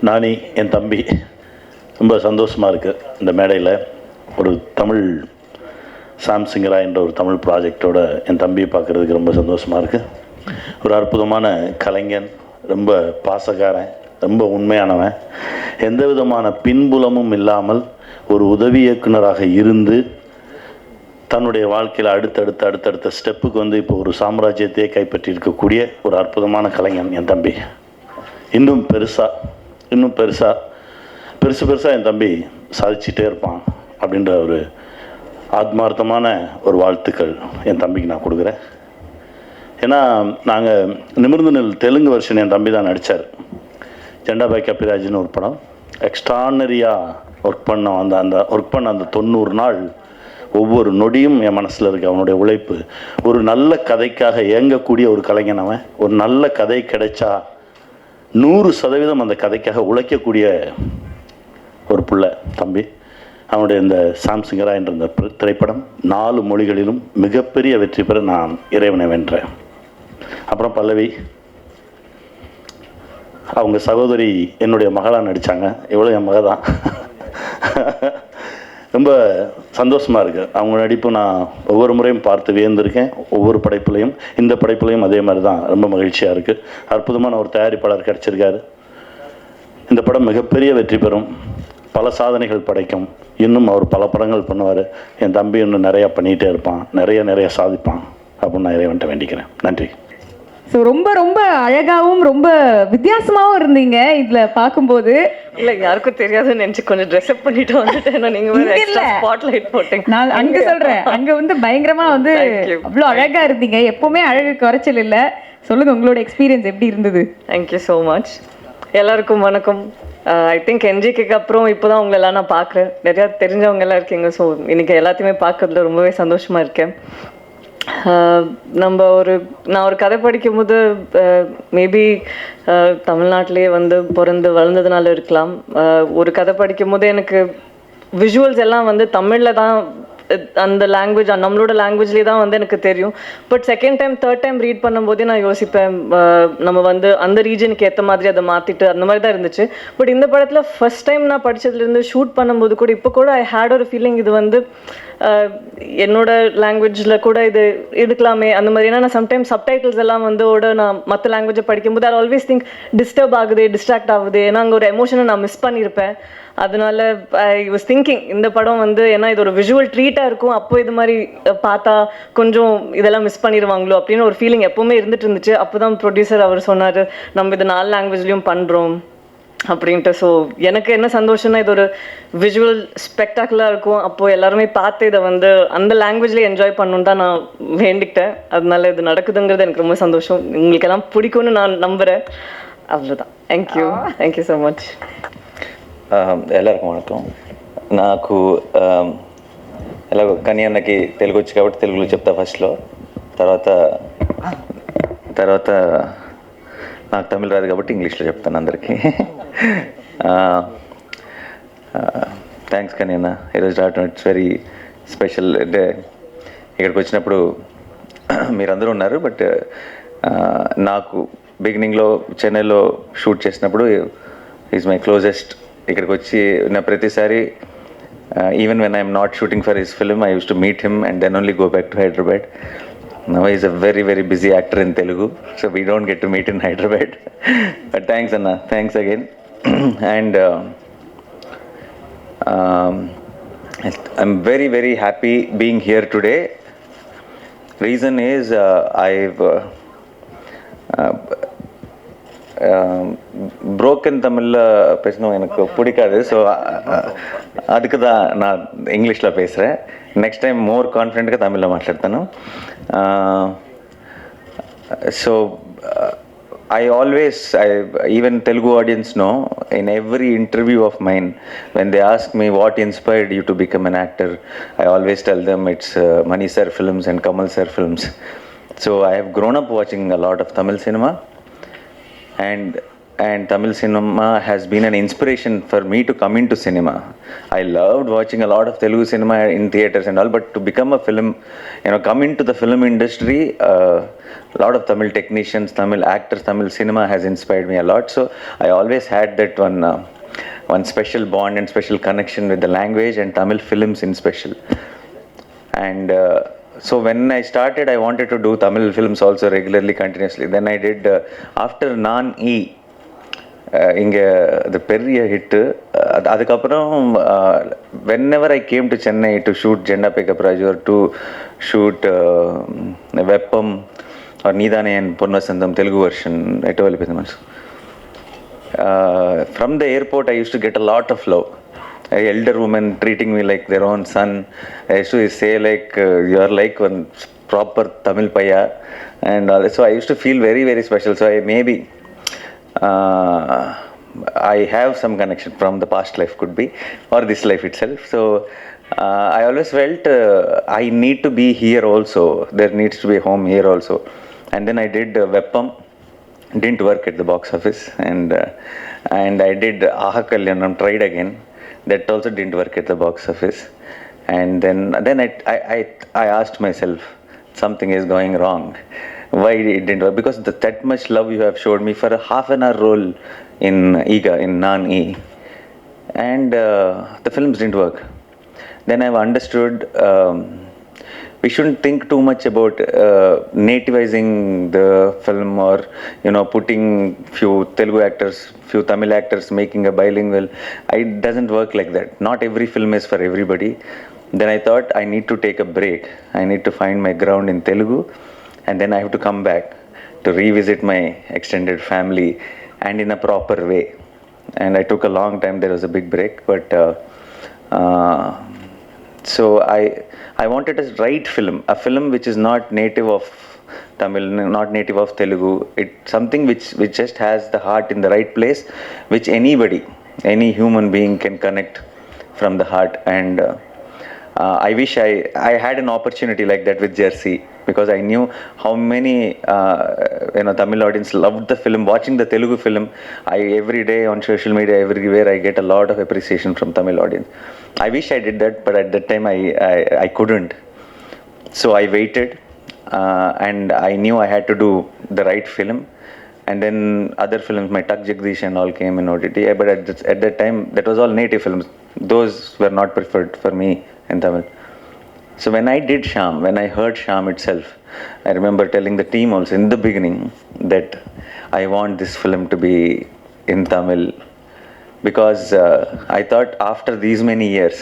நானி என் தம்பி ரொம்ப சந்தோஷமாக இருக்குது. இந்த மேடையில் ஒரு தமிழ் சாம்சிங்கரா என்ற ஒரு தமிழ் ப்ராஜெக்டோட என் தம்பியை பார்க்குறதுக்கு ரொம்ப சந்தோஷமாக இருக்குது. ஒரு அற்புதமான கலைஞன், ரொம்ப பாசக்காரன், ரொம்ப உண்மையானவன், எந்த விதமான பின்புலமும் இல்லாமல் ஒரு உதவி இயக்குனராக இருந்து தன்னுடைய வாழ்க்கையில் அடுத்தடுத்த ஸ்டெப்புக்கு வந்து இப்போ ஒரு சாம்ராஜ்யத்தையே கைப்பற்றியிருக்கக்கூடிய ஒரு அற்புதமான கலைஞன் என் தம்பி. இன்னும் பெருசாக என் தம்பி சாதிச்சுட்டே இருப்பான் அப்படின்ற ஒரு ஆத்மார்த்தமான ஒரு வாழ்த்துக்கள் என் தம்பிக்கு நான் கொடுக்குறேன். ஏன்னா நாங்கள் நிமிர்ந்து நெல் தெலுங்கு வெர்ஷன் என் தம்பி தான் நடித்தார். ஜெண்டாபாய் கப்பிராஜ்னு ஒரு படம் எக்ஸ்ட்ரானரியாக ஒர்க் பண்ணோம். அந்த ஒர்க் பண்ண அந்த 90 நாள் ஒவ்வொரு நொடியும் என் மனசில் இருக்குது. அவனுடைய உழைப்பு, ஒரு நல்ல கதைக்காக இயங்கக்கூடிய ஒரு கலைஞன் அவன். ஒரு நல்ல கதை கிடைச்சா 100% அந்த கதைக்காக உழைக்கக்கூடிய ஒரு புள்ள தம்பி. அவனுடைய இந்த சாம்சிங்கரா என்ற இந்த திரைப்படம் 4 மொழிகளிலும் மிகப்பெரிய வெற்றி பெற நான் இறைவனை வென்றேன். அப்புறம் பல்லவி, அவங்க சகோதரி என்னுடைய மகளாக நடித்தாங்க. எவ்வளோ என் மக தான். ரொம்ப சந்தோஷமாக இருக்குது. அவங்க நடிப்பு நான் ஒவ்வொரு முறையும் பார்த்து வியந்திருக்கேன். ஒவ்வொரு படைப்புலையும், இந்த படைப்புலையும் அதே மாதிரி தான். ரொம்ப மகிழ்ச்சியாக இருக்குது. அற்புதமான ஒரு தயாரிப்பாளர் கிடச்சிருக்காரு. இந்த படம் மிகப்பெரிய வெற்றி பெறும், பல சாதனைகள் படைக்கும். இன்னும் அவர் பல படங்கள் பண்ணுவார். என் தம்பி இன்னும் நிறையா பண்ணிகிட்டே இருப்பான், நிறைய சாதிப்பான் அப்படின்னு நான் இறைவன்ட்ட வேண்டிக்கிறேன். நன்றி. ஸோ ரொம்ப ரொம்ப அழகாகவும் ரொம்ப வித்தியாசமாகவும் இருந்தீங்க இதில் பார்க்கும்போது. இல்லை, யாருக்கும் தெரியாதுன்னு நினச்சி கொஞ்சம் ட்ரெஸ்அப் பண்ணிட்டு வந்துட்டேன். நீங்கள் ஸ்பாட்லைட் போட்டேங்க. நான் அங்கே சொல்கிறேன், அங்கே வந்து பயங்கரமாக வந்து அவ்வளோ அழகாக இருந்தீங்க. எப்போவுமே அழகு குறைச்சல் இல்லை. சொல்லுங்கள், உங்களோட எக்ஸ்பீரியன்ஸ் எப்படி இருந்தது? Thank you so much. எல்லாருக்கும் வணக்கம். ஐ திங்க் என்ஜிக்கு அப்புறம் இப்போ தான் உங்களெல்லாம் நான் பார்க்குறேன். நிறையா தெரிஞ்சவங்க எல்லாம் இருக்கீங்க. ஸோ இன்றைக்கி எல்லாத்தையுமே பார்க்கறதுல ரொம்பவே சந்தோஷமாக இருக்கேன். நான் ஒரு கதை படிக்கும்போது மேபி தமிழ்நாட்டிலே வந்து பிறந்து வளர்ந்ததுனால இருக்கலாம். ஒரு கதை படிக்கும்போது எனக்கு விஷுவல்ஸ் எல்லாம் வந்து தமிழில் தான், அந்த லாங்குவேஜ் நம்மளோட லாங்குவேஜ்லேயே தான் வந்து எனக்கு தெரியும். But second time third time read பண்ணும்போதே நான் யோசிப்பேன், நம்ம வந்து அந்த ரீஜனுக்கு ஏற்ற மாதிரி அதை மாற்றிட்டு அந்த மாதிரி தான் இருந்துச்சு. பட் இந்த படத்தில் ஃபஸ்ட் டைம் நான் படித்ததுலேருந்து ஷூட் பண்ணும்போது கூட இப்போ கூட ஐ ஹேட் ஒரு ஃபீலிங், இது வந்து என்னோட லாங்குவேஜில் கூட இது எடுக்கலாமே அந்த மாதிரி. ஏன்னா நான் சம்டைம்ஸ் சப்டைட்டில்ஸ் எல்லாம் வந்து நான் மற்ற லாங்குவேஜை படிக்கும்போது ஐ ஆல்வேஸ் திங்க் டிஸ்டர்ப் ஆகுது, டிஸ்ட்ராக்ட் ஆகுது. ஏன்னா அங்கே ஒரு எமோஷனை நான் மிஸ் பண்ணியிருப்பேன். அதனால ஐ வாஸ் திங்கிங் இந்த படம் வந்து, ஏன்னா இது ஒரு விஷுவல் ட்ரீட்டாக இருக்கும், அப்போ இது மாதிரி பார்த்தா கொஞ்சம் இதெல்லாம் மிஸ் பண்ணிடுவாங்களோ அப்படின்னு ஒரு ஃபீலிங் எப்போவுமே இருந்துட்டு இருந்துச்சு. அப்போ தான் ப்ரொடியூசர் அவர் சொன்னார், நம்ம இது 4 லாங்குவேஜ்லேயும் பண்ணுறோம் அப்படின்ட்டு. ஸோ எனக்கு என்ன சந்தோஷம்னா, இது ஒரு விஷுவல் ஸ்பெக்டாக்குலராக இருக்கும். அப்போது எல்லாருமே பார்த்து இதை வந்து அந்த லாங்குவேஜ்லேயே என்ஜாய் பண்ணணுன்னு தான் நான் வேண்டிக்கிட்டேன். அதனால இது நடக்குதுங்கிறது எனக்கு ரொம்ப சந்தோஷம். உங்களுக்கெல்லாம் பிடிக்கும்னு நான் நம்புகிறேன். அவ்வளோதான். Thank you so much. ಎಲ್ಲರಿಗೂ వణకం. నాకు ఎలాగో కనీ అన్నకి తెలుగు వచ్చు కాబట్టి తెలుగులో చెప్తా ఫస్ట్లో. తర్వాత నాకు తమిళ రాదు కాబట్టి ఇంగ్లీష్లో చెప్తాను అందరికీ. థ్యాంక్స్ కనీ అన్న, ఈరోజు రావటం ఇట్స్ వెరీ స్పెషల్. అంటే ఇక్కడికి వచ్చినప్పుడు మీరందరూ ఉన్నారు, బట్ నాకు బిగినింగ్లో చెన్నైలో షూట్ చేసినప్పుడు ఈజ్ మై క్లోజెస్ట్. ఇక్కడికి వచ్చి నా ప్రతిసారి even when I'm not shooting for his film I use to meet him and then only go back to Hyderabad. Now he is a very busy actor in Telugu, so we don't get to meet in Hyderabad. But thanks Anna, thanks again. And I'm very happy being here today. Reason is I've broken தமிழில் பேசணும் எனக்கு பிடிக்காது. So அதுக்கு தான் நான் இங்கிலீஷில் பேசுகிறேன். Next time more కాన్ఫిడెంట్గా తమిళ్లో మాట్లాడతాను. So even Telugu audience know, in every interview of mine, when they ask me what inspired you to become an actor, I always tell them it's Mani sir films and Kamal sir films. So I have grown up watching a lot of Tamil cinema, and and Tamil cinema has been an inspiration for me to come into cinema. I loved watching a lot of Telugu cinema in theaters and all, but to become a film, come into the film industry, a lot of Tamil technicians, Tamil actors, Tamil cinema has inspired me a lot. So I always had that one special bond and special connection with the language and Tamil films in special. And so when I started, I wanted to do Tamil films also regularly, continuously. Then I did, after Naan-E, இங்கே அது பெரிய hit. அதுக்கப்புறம் whenever I came to Chennai to shoot Jenda Pickup Raju or to shoot Veppam or Needane and Purnasandam Telugu version, from the airport I used to get a lot of love. Elder women treating me like their own son. I used to say like, you are like one proper Tamil paya and all. So I used to feel very, very special. So I have some connection from the past life, could be, or this life itself. So I always felt I need to be here also. There needs to be a home here also. And then I did Veppam. Didn't work at the box office. And I did Aha Kalyanam, tried again. That also didn't work at the box office. And then I asked myself, something is going wrong. Why it didn't work? Because that much love you have showed me for a half an hour role in Iga, in Naan-E. And the films didn't work. Then I've understood we shouldn't think too much about nativizing the film or, putting few Telugu actors, few Tamil actors, making a bilingual. It doesn't work like that. Not every film is for everybody. Then I thought I need to take a break. I need to find my ground in Telugu. And then I have to come back to revisit my extended family and in a proper way. And I took a long time. There was a big break. But so I wanted a right film, a film which is not native of Tamil, not native of Telugu. It's something which just has the heart in the right place, which anybody, any human being can connect from the heart. And I wish I had an opportunity like that with Jersey, because I knew how many Tamil audience loved the film. Watching the Telugu film, every day on social media, everywhere, I get a lot of appreciation from Tamil audience. I wish I did that, but at that time I couldn't. So I waited, and I knew I had to do the right film. And then other films, my Tak Jagdish and all came in OTT. But at that time, that was all native films. Those were not preferred for me in Tamil. So when I did Shyam, when I heard Shyam itself, I remember telling the team also in the beginning that I want this film to be in Tamil, because I thought after these many years,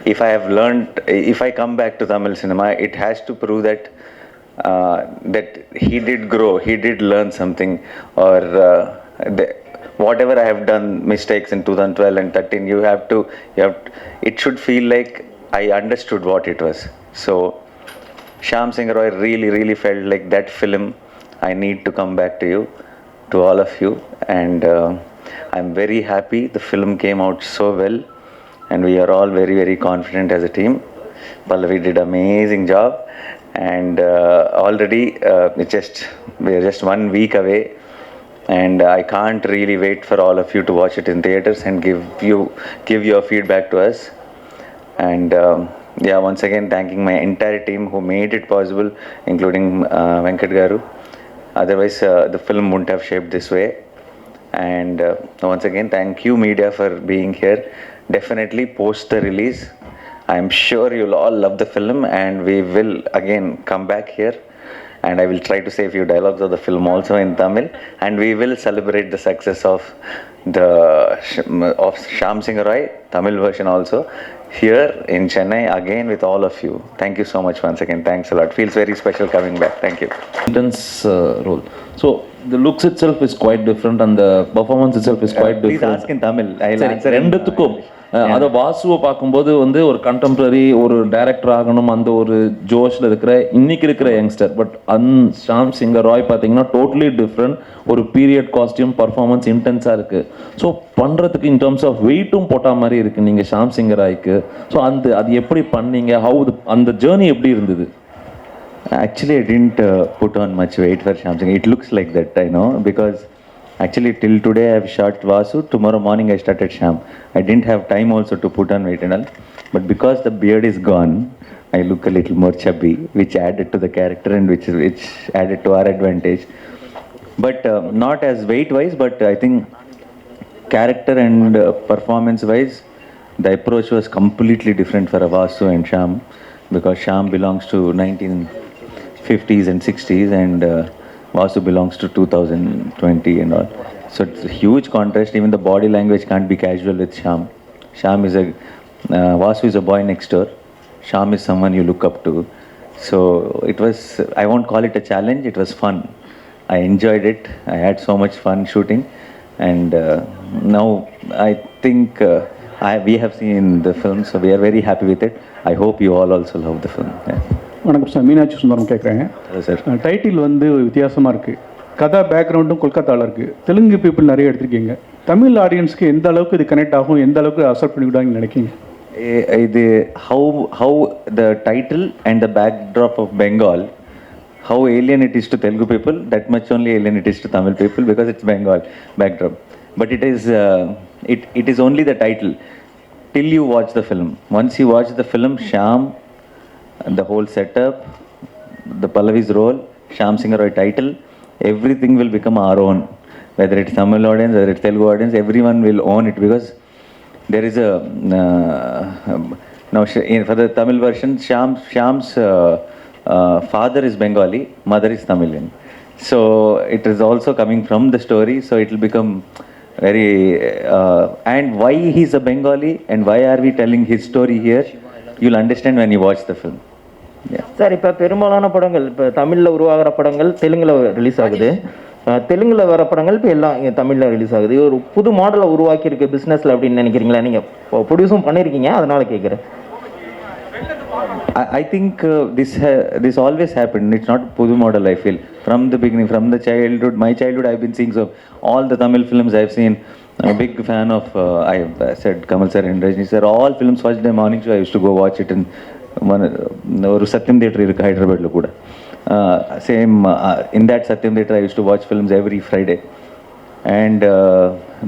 if I have learned, if I come back to Tamil cinema, it has to prove that that he did grow, he did learn something, or whatever I have done mistakes in 2012 and 13, it should feel like I understood what it was. So Shyam Singh Roy really, really felt like that film. I need to come back to you, to all of you, and I'm very happy the film came out so well, and we are all very, very confident as a team. Pallavi did amazing job, and already we are just 1 week away, and I can't really wait for all of you to watch it in theaters and give your feedback to us. And once again thanking my entire team who made it possible, including Venkat Garu. Otherwise the film wouldn't have shaped this way. And once again thank you media for being here. Definitely post the release, I'm sure you'll all love the film, and we will again come back here, and I will try to say a few dialogues of the film also in Tamil, and we will celebrate the success of Shyam Singh Roy Tamil version also here in Chennai again with all of you. Thank you so much once again. Thanks a lot. Feels very special coming back. Thank you. Intense role. So the looks itself is quite different, and the performance itself is quite Please different. ask in Tamil. I'll answer in ரெண்டுத்துக்கும் அதை வாசுவை பார்க்கும்போது வந்து ஒரு contemporary ஒரு director ஆகணும் அந்த ஒரு ஜோஷில் இருக்கிற இன்னைக்கு இருக்கிற யங்ஸ்டர். பட் ஷாம் சிங் ராய் பார்த்தீங்கன்னா டோட்டலி டிஃப்ரெண்ட். ஒரு பீரியட் காஸ்டியூம் பர்ஃபார்மன்ஸ் இன்டென்ஸாக இருக்குது. ஸோ பண்ணுறதுக்கு இன் டர்ம்ஸ் ஆஃப் வெயிட்டும் போட்ட மாதிரி இருக்குது நீங்கள் ஷாம் சிங் ராய்க்கு. ஸோ அது எப்படி பண்ணீங்க? அந்த ஜேர்னி எப்படி இருந்தது? Actually, I didn't put on much weight for Shyam Singh. It looks like that, I know, because Actually, till today I have shot Vasu. Tomorrow morning I started Sham. I didn't have time also to put on weight and all. But because the beard is gone, I look a little more chubby, which added to the character and which added to our advantage. But not as weight wise, but I think character and performance wise, the approach was completely different for Vasu and Sham, because Sham belongs to 1950s and 60s, and Vasu belongs to 2020 and all. So it's a huge contrast. Even the body language can't be casual with Sham. Sham is Vasu is a boy next door. Sham is someone you look up to. So it was, I won't call it a challenge, it was fun. I enjoyed it. I had so much fun shooting. And now I think we have seen the film, so we are very happy with it. I hope you all also love the film. Yeah. வணக்கம் sir, Meenakshi Sundaram கேட்குறேங்க. Hello, sir. Title வந்து வித்தியாசமாக இருக்குது. கதை பேக்ரவுண்டும் கொல்கத்தாவில் இருக்குது. Telugu people நிறைய எடுத்திருக்கீங்க. தமிழ் ஆடியன்ஸ்க்கு எந்த அளவுக்கு இது கனெக்ட் ஆகும், எந்த அளவுக்கு accept பண்ணிவிடுவாங்கன்னு நினைக்கிங்க? How the title and the backdrop of Bengal, how alien it is to Telugu people, that much only alien it is to Tamil people, because it's Bengal backdrop. But it is only the title till you watch the film. Once you watch the film, Sham, the whole setup, the Pallavi's role, Sham Singh Roy title, everything will become our own. Whether it's Tamil audience, whether it's Telugu audience, everyone will own it, because there is a now for the Tamil version, Sham's father is Bengali, mother is Tamilian. So it is also coming from the story, so it will become very and why he's a Bengali and why are we telling his story here, you'll understand when you watch the film. Sir, இப்போ பெரும்பாலான படங்கள் இப்போ தமிழில் உருவாகிற படங்கள் தெலுங்கில் release ஆகுது. தெலுங்கில் வர படங்கள் இப்போ எல்லாம் இங்கே தமிழில் ரிலீஸ் ஆகுது. இது ஒரு புது மாடலை உருவாக்கியிருக்கு பிஸ்னஸில் அப்படின்னு நினைக்கிறீங்களா? நீங்கள் ப்ரொடியூஸும் பண்ணியிருக்கீங்க, அதனால் கேட்குறேன். I think this always happened. It's not Pudu model, I feel. From the beginning, from the childhood, my childhood, I've been seeing so all the Tamil films I've seen. I'm a big fan of, I said Kamal sir and Rajni sir, all films first day morning show I used to go watch it in one Satyam Theatre in Hyderabad lo kuda. Same in that Satyam Theatre I used to watch films every Friday. And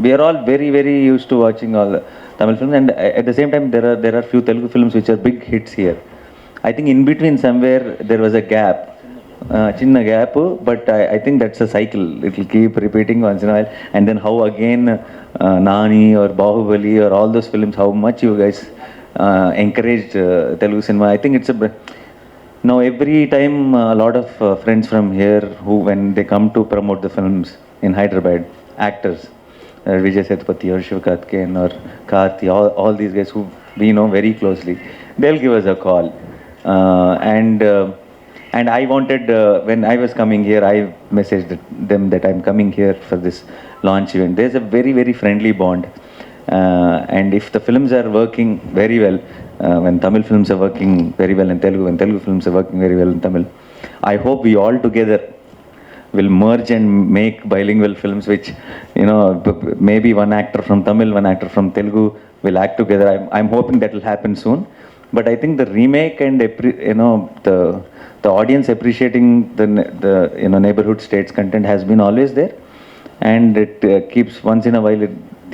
we are all very, very used to watching all Tamil films, and at the same time there are few Telugu films which are big hits here. I think in between somewhere there was a gap, chinna gap, but I think that's a cycle. It will keep repeating once in a while, and then how again Nani or Bahubali or all those films, how much you guys encouraged Telugu cinema. I think it's now every time a lot of friends from here who, when they come to promote the films in Hyderabad, actors, Vijay Sethupathi or Shiv Karthikeyan or Karthi, all these guys who we know very closely, they'll give us a call. And I wanted, when I was coming here, I messaged them that I'm coming here for this launch event. There's a very, very friendly bond. And if the films are working very well, when Tamil films are working very well in Telugu, when Telugu films are working very well in Tamil, I hope we all together will merge and make bilingual films, which, maybe one actor from Tamil, one actor from Telugu will act together. I'm hoping that will happen soon. But I think the remake and the audience appreciating the neighborhood states content has been always there, and it keeps once in a while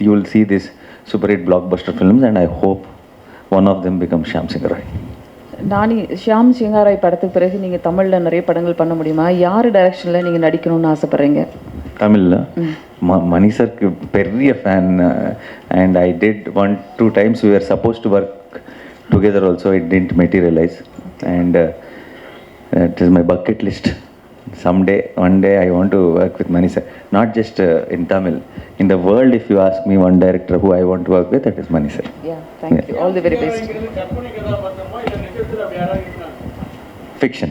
you will see these super hit blockbuster films, and I hope one of them becomes Shyam Singh Roy. நானி ஷியாம் சிங்காராய் படத்துக்கு பிறகு நீங்க தமிழ்ல நிறைய படங்கள் பண்ண முடியுமா? யார் டைரக்ஷன்ல நீங்க நடிக்கணும்னு ஆசைப்படுறீங்க? தமிழ்ல மணி சருக்கு பெரிய fan, and I did 1-2 times we were supposed to work together also. It didn't materialize, and it is my bucket list. One day I want to work with Mani sir, not just in Tamil, in the world. If you ask me one director who I want to work with, that is Mani sir. Yeah, thank you, all the very best. Fiction,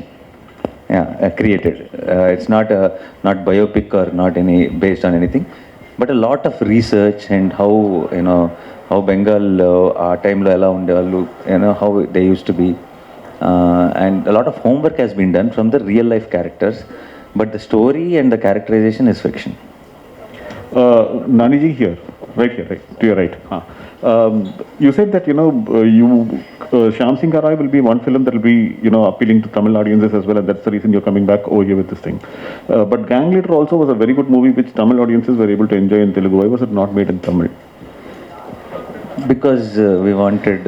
created. It's not biopic or not any based on anything, but a lot of research and how Bengal time lo ela undevallu, how they used to be, and a lot of homework has been done from the real life characters, but the story and the characterization is fiction. Naniji here, right to your right. You said that Shyam Singh Rai will be one film that will be appealing to Tamil audiences as well, and that's the reason you're coming back over here with this thing. But Gang Leader also was a very good movie which Tamil audiences were able to enjoy in Telugu. Why was it not made in Tamil? Because we wanted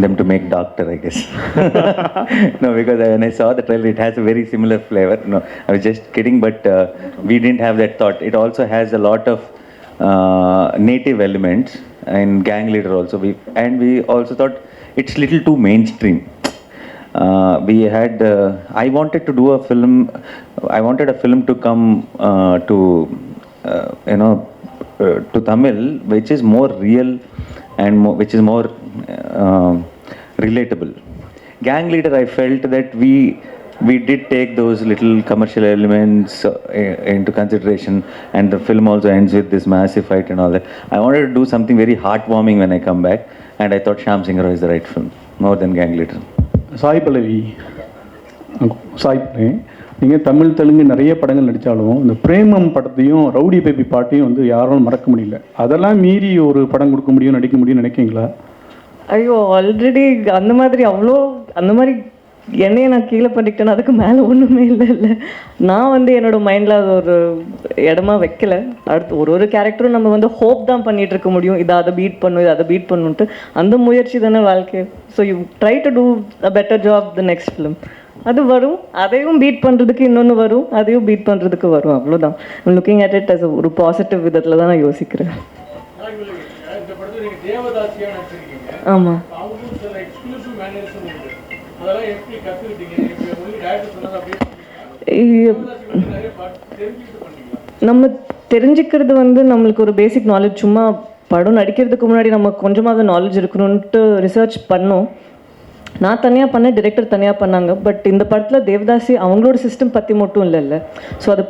them to make Doctor, I guess. No, because when I saw the trailer, it has a very similar flavor. No, I was just kidding, but we didn't have that thought. It also has a lot of native elements in Gang Leader also. We also thought it's little too mainstream. I wanted to do a film. I wanted a film to come to Tamil, which is more real and which is more relatable. Gang Leader, I felt that we did take those little commercial elements into consideration, and the film also ends with this massive fight and all that. I wanted to do something very heartwarming when I come back, and I thought Shyam Singh Rai is the right film, more than Gang Leader. Sai Pallavi, நீங்கள் தமிழ் தெலுங்கு நிறைய படங்கள் நடித்தாலும் இந்த பிரேமம் படத்தையும் rowdy baby பாட்டையும் வந்து யாராலும் மறக்க முடியல. அதெல்லாம் மீறி ஒரு படம் கொடுக்க முடியும், நடிக்க முடியும்னு நினைக்கிங்களா? ஐயோ, ஆல்ரெடி அந்த மாதிரி என்னையை நான் கீழே பண்ணிக்கிட்டேன்னா அதுக்கு மேலே ஒன்றுமே இல்லை. நான் வந்து என்னோட மைண்டில் அது ஒரு இடமா வைக்கல. அடுத்து ஒரு கேரக்டரும் நம்ம வந்து ஹோப் தான் பண்ணிகிட்டு இருக்க முடியும், அதை பீட் பண்ணுன்ட்டு. அந்த முயற்சி தானே வாழ்க்கை. So you try to do a better job the next film. அது வரும், அதையும் பீட் பண்ணுறதுக்கு இன்னொன்று வரும், அதையும் பீட் பண்ணுறதுக்கு வரும். அவ்வளோதான். லுக்கிங் அட் இட் அஸ் ஒரு பாசிட்டிவ் விதத்தில் தான் நான் யோசிக்கிறேன். ஆமாம், நம்ம தெரிஞ்சுக்கிறது வந்து நம்மளுக்கு ஒரு பேசிக் நாலேஜ். சும்மா படம் நடிக்கிறதுக்கு முன்னாடி நம்ம கொஞ்சமாவது நாலேஜ் இருக்கணும்ன்ட்டு ரிசர்ச் பண்ணோம். நான் தனியாக பண்ணேன், டிரெக்டர் தனியாக பண்ணாங்க. பட் இந்த படத்தில் தேவதாசி அவங்களோட சிஸ்டம் பற்றி மட்டும் இல்லைல்ல. ஸோ அது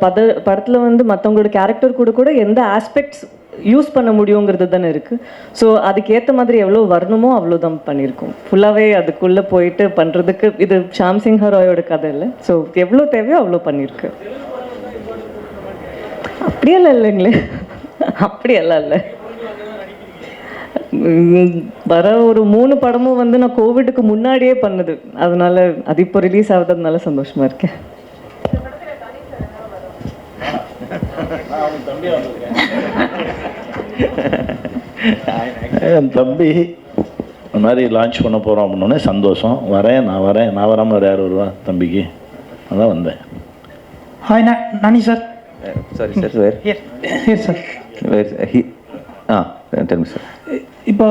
படத்தில் வந்து மற்றவங்களோட கேரக்டர் கூட எந்த ஆஸ்பெக்ட்ஸ் யூஸ் பண்ண முடியுங்கிறது தானே இருக்குது. ஸோ அதுக்கேற்ற மாதிரி எவ்வளோ வரணுமோ அவ்வளோ தான் பண்ணியிருக்கோம். ஃபுல்லாகவே அதுக்குள்ளே போயிட்டு பண்ணுறதுக்கு இது ஷாம் சிங் ராயோட கதை இல்லை. ஸோ எவ்வளோ தேவையோ அவ்வளோ பண்ணியிருக்கு. அப்படியெல்லாம் இல்லைங்களே, அப்படியெல்லாம் இல்லை. வர ஒரு 3 படமும் வந்து நான் கோவிடுக்கு முன்னாடியே பண்ணது. அதனால அது இப்போ ரிலீஸ் ஆகுறதுனால சந்தோஷமா இருக்கேன். என் தம்பி இந்த மாதிரி லான்ச் பண்ண போகிறோம் அப்படின்னோடனே சந்தோஷம். நான் வராமல் வேறு யார் வருவா தம்பிக்கு? அதான் வந்தேன். Hi Nani sir. Sorry sir, where yes sir. Where he tell me sir. இப்போ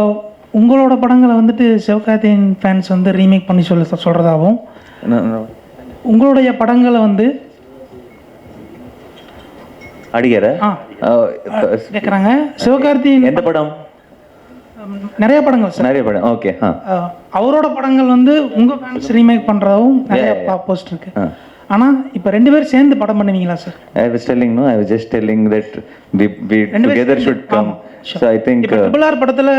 உங்களோட படங்களை வந்துட்டு சிவகார்த்திகேயன் ஃபேன்ஸ் வந்து ரீமேக் பண்ணி சொல்கிறதாகவும், உங்களுடைய படங்களை வந்து அடிக்கிற கேட்குறாங்க. சிவகார்த்திகேயன் எந்த படம்? நிறைய படங்கள் சார், நிறைய படம். ஓகே. அவரோட படங்கள் வந்து உங்கள் ஃபேன்ஸ் ரீமேக் பண்ணுறதாகவும் நிறைய போஸ்ட் இருக்கு. ஆனால் இப்போ 2 பேரும் சேர்ந்து படம் பண்ணுவீங்களா sir? I was just telling that we together should come. So I think triple படத்துல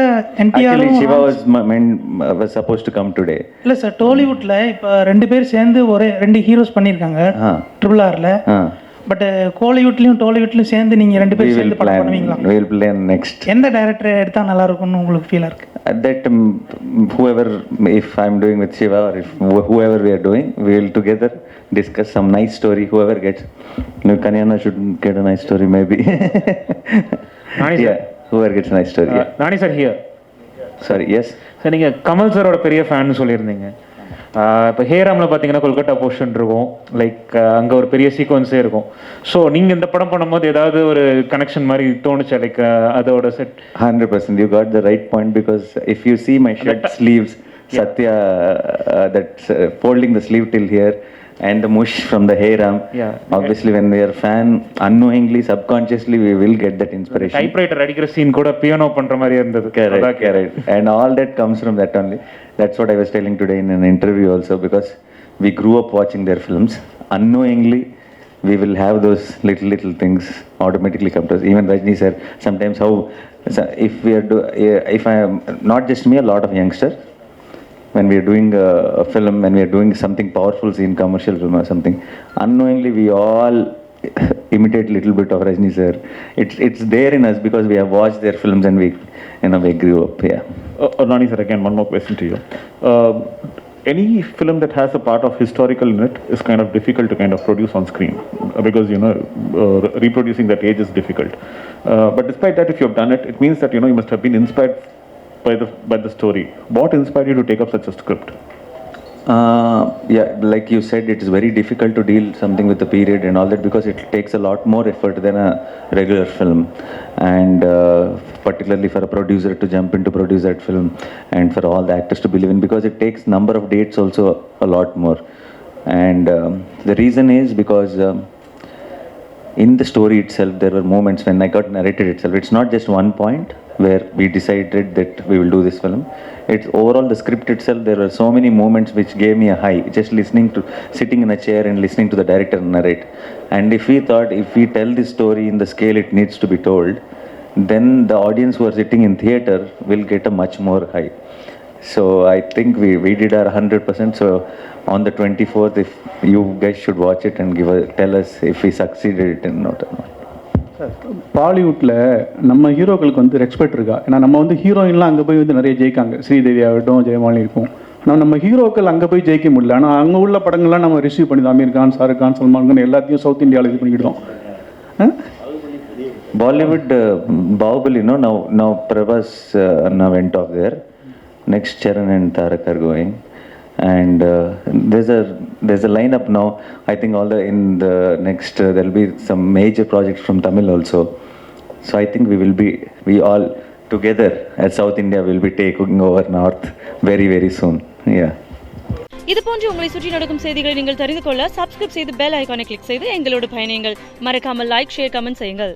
NTR actually Shiva was supposed to come today. இல்ல சார், டோலிவுட்ல இப்போ 2 பேர் சேர்ந்து ஒரே 2 ஹீரோஸ் பண்ணிருக்காங்க ட்ரிபிள் ஆர்ல. பட் கோலிவுட்லயும் டோலிவுட்லயும் சேர்ந்து நீங்க 2 பேர் சேர்ந்து படம் பண்ணுவீங்களா? We will plan next. எந்த டைரக்டர் எடுத்தா நல்லா இருக்கும்னு உங்களுக்கு ஃபீல் இருக்கு? That whoever, if I'm doing with Shiva or if whoever we are doing, we will together discuss some nice story. Whoever gets, Kanyana should get a nice story maybe. Yeah, whoever gets a nice story. Nani sir here. Sorry, yes. Sir, நீங்கள் கமல் சாரோட பெரிய fan சொல்லியிருந்தீங்க. இப்போ ஹேராமில் பார்த்தீங்கன்னா Kolkata portion இருக்கும், like அங்கே ஒரு பெரிய சீக்வன்ஸே இருக்கும். ஸோ நீங்கள் இந்த படம் பண்ணும்போது ஏதாவது ஒரு கனெக்ஷன் மாதிரி தோணுச்சா? லைக் அதோட set 100%. You got the right point, because if you see my shirt sleeves, Satya, that's folding the sleeve till here, and the mush from the Heyram. Obviously, when we are fan, unknowingly, subconsciously, we will get that inspiration. Typewriter அடிக்கிற scene கூட piano பண்ற மாதிரி இருந்தது. Correct. And all that comes from that only. That's what I was telling today in an interview also, because we grew up watching their films. Unknowingly, we will have those little things automatically come to us. Even Rajni sir, sometimes if I am, not just me, a lot of youngsters, when we are doing a film, when we are doing something powerful, scene, commercial film or something, unknowingly we all imitate little bit of Rajni sir. It's there in us because we have watched their films and we grew up. Yeah. Nani sir, again, one more question to you. Any film that has a part of historical in it is kind of difficult to kind of produce on screen because, you know, reproducing that age is difficult. But despite that, if you have done it, it means that, you know, you must have been inspired by the story. What inspired you to take up such a script? Yeah, like you said, it is very difficult to deal something with the period and all that because it takes a lot more effort than a regular film, and particularly for a producer to jump in to produce that film and for all the actors to believe in, because it takes number of dates also a lot more. And the reason is because in the story itself there were moments when I got narrated itself. It's not just one point where we decided that we will do this film. It's overall the script itself. There were so many moments which gave me a high, just sitting in a chair and listening to the director narrate. And if we thought, if we tell this story in the scale it needs to be told, then the audience who are sitting in theater will get a much more high. So I think we did our 100%. So on the 24th, if you guys should watch it and tell us if we succeeded it or not. பாலிவுட்டில் நம்ம ஹீரோக்களுக்கு வந்து respect இருக்கா? ஏன்னா நம்ம வந்து ஹீரோயின்லாம் அங்கே போய் வந்து நிறைய ஜெயிக்காங்க, ஸ்ரீதேவி ஆகட்டும், ஜெயமாலினி இருக்கும். ஆனால் நம்ம ஹீரோக்கள் அங்கே போய் ஜெயிக்க முடியல. ஆனால் அங்கே உள்ள படங்கள்லாம் நம்ம ரிசீவ் பண்ணி அமீர் கான், ஷாருக் கான், சல்மான் கான் எல்லாத்தையும் சவுத் இந்தியாவில் இது பண்ணிக்கிட்டோம். Bollywood, Bahubali, now Prabhas now went off there. Next Charan and Tarak are going. And there's a lineup now. I think in the next there'll be some major projects from Tamil also. So I think we all together as South India will be taking over North very very soon. Yeah. இது போன்று உங்களை சுற்றி நடக்கும் செய்திகளை நீங்கள் தெரிந்து கொள்ள subscribe செய்து பெல் ஐகானை கிளிக் செய்து எங்களோடு பயணியுங்கள். மறக்காமல் லைக், ஷேர், கமெண்ட் செய்யுங்கள்.